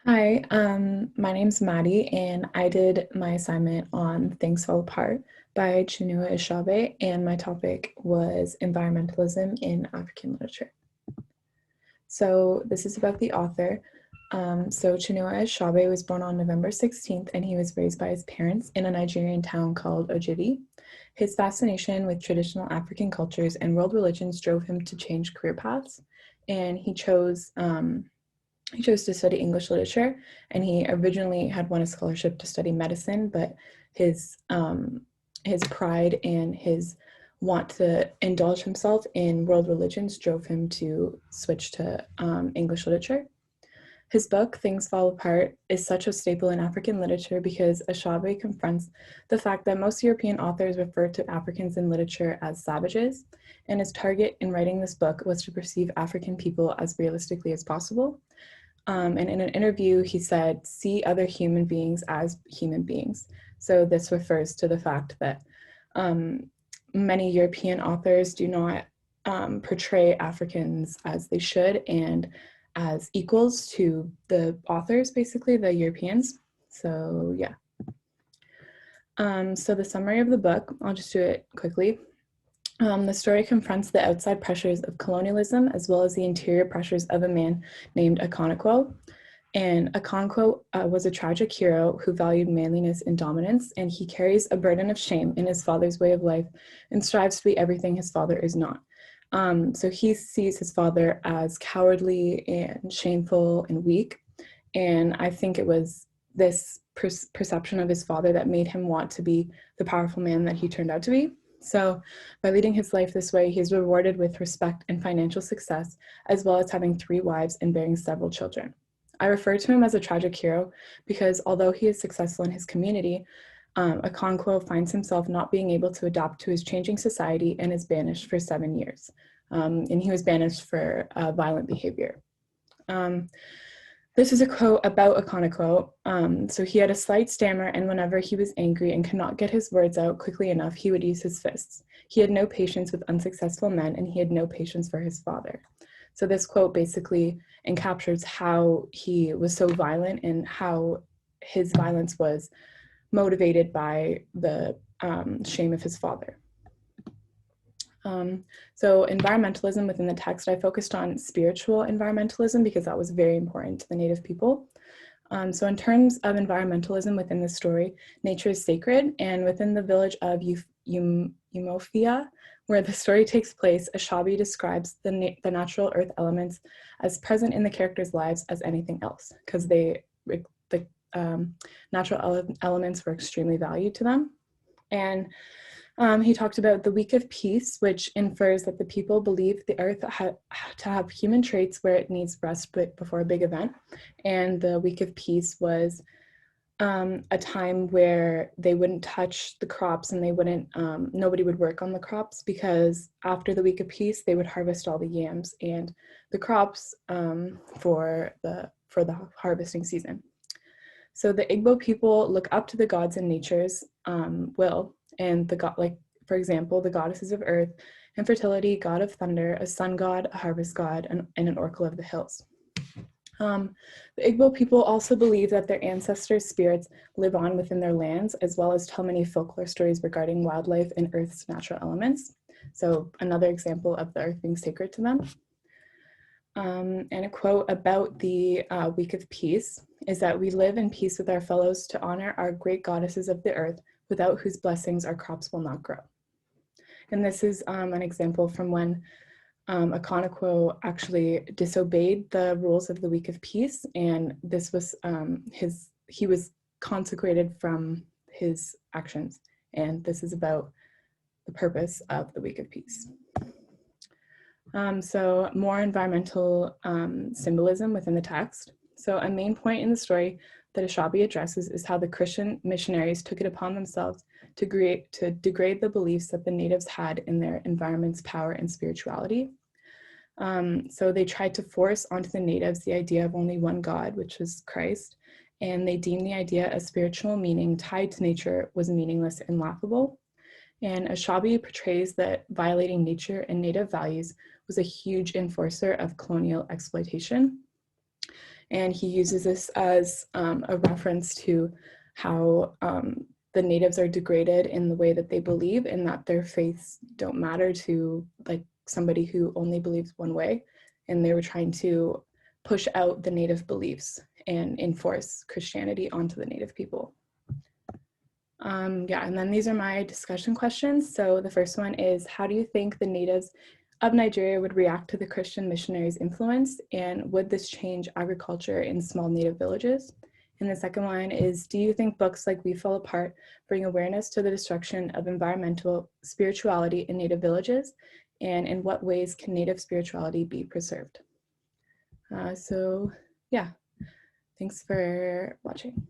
Hi, my name's Maddie, and I did my assignment on Things Fall Apart by Chinua Achebe, and my topic was environmentalism in African literature. So this is about the author. So Chinua Achebe was born on November 16th, and he was raised by his parents in a Nigerian town called Ojibi. His fascination with traditional African cultures and world religions drove him to change career paths, and he chose to study English literature, and he originally had won a scholarship to study medicine, but his his pride and his want to indulge himself in world religions drove him to switch to English literature. His book, Things Fall Apart, is such a staple in African literature because Ashabe confronts the fact that most European authors refer to Africans in literature as savages, and his target in writing this book was to perceive African people as realistically as possible. And in an interview, he said, see other human beings as human beings. So this refers to the fact that many European authors do not portray Africans as they should and as equals to the authors, basically, the Europeans. So yeah. So the summary of the book, I'll just do it quickly. The story confronts the outside pressures of colonialism as well as the interior pressures of a man named Akonakwo. And Okonkwo was a tragic hero who valued manliness and dominance, and he carries a burden of shame in his father's way of life and strives to be everything his father is not. So he sees his father as cowardly and shameful and weak, and I think it was this perception of his father that made him want to be the powerful man that he turned out to be. So, by leading his life this way, he is rewarded with respect and financial success, as well as having 3 wives and bearing several children. I refer to him as a tragic hero because although he is successful in his community, Okonkwo finds himself not being able to adapt to his changing society and is banished for 7 years. And he was banished for violent behavior. This is a quote about Okonkwo. So he had a slight stammer, and whenever he was angry and could not get his words out quickly enough, he would use his fists. He had no patience with unsuccessful men, and he had no patience for his father. So this quote basically encaptures how he was so violent and how his violence was motivated by the shame of his father. So environmentalism within the text, I focused on spiritual environmentalism because that was very important to the Native people. So in terms of environmentalism within the story, nature is sacred, and within the village of Umofia, where the story takes place, Ashabi describes the natural earth elements as present in the characters' lives as anything else, because the natural elements were extremely valued to them. And he talked about the week of peace, which infers that the people believe the earth to have human traits where it needs rest before a big event. And the week of peace was a time where they wouldn't touch the crops and nobody would work on the crops because after the week of peace, they would harvest all the yams and the crops for the harvesting season. So the Igbo people look up to the gods and nature's will, and the god, like for example, the goddesses of earth and fertility, god of thunder, a sun god, a harvest god, and an oracle of the hills. The Igbo people also believe that their ancestors' spirits live on within their lands, as well as tell many folklore stories regarding wildlife and Earth's natural elements. So another example of the earth being sacred to them. And a quote about the week of peace is that we live in peace with our fellows to honor our great goddesses of the earth, without whose blessings our crops will not grow. And this is an example from when Okonkwo actually disobeyed the rules of the week of peace, and this was he was consecrated from his actions, and this is about the purpose of the week of peace. So more environmental symbolism within the text. So a main point in the story that Ashabi addresses is how the Christian missionaries took it upon themselves to degrade the beliefs that the natives had in their environment's power and spirituality. So they tried to force onto the natives the idea of only one God, which was Christ, and they deemed the idea of spiritual meaning tied to nature was meaningless and laughable. And Ashabi portrays that violating nature and native values was a huge enforcer of colonial exploitation. And he uses this as a reference to how the natives are degraded in the way that they believe, and that their faiths don't matter to like somebody who only believes one way. And they were trying to push out the native beliefs and enforce Christianity onto the native people. Yeah, and then these are my discussion questions. So the first one is, how do you think the natives of Nigeria would react to the Christian missionaries' influence, and would this change agriculture in small native villages? And the second one is, do you think books like We Fall Apart bring awareness to the destruction of environmental spirituality in native villages? And in what ways can native spirituality be preserved? So yeah, thanks for watching.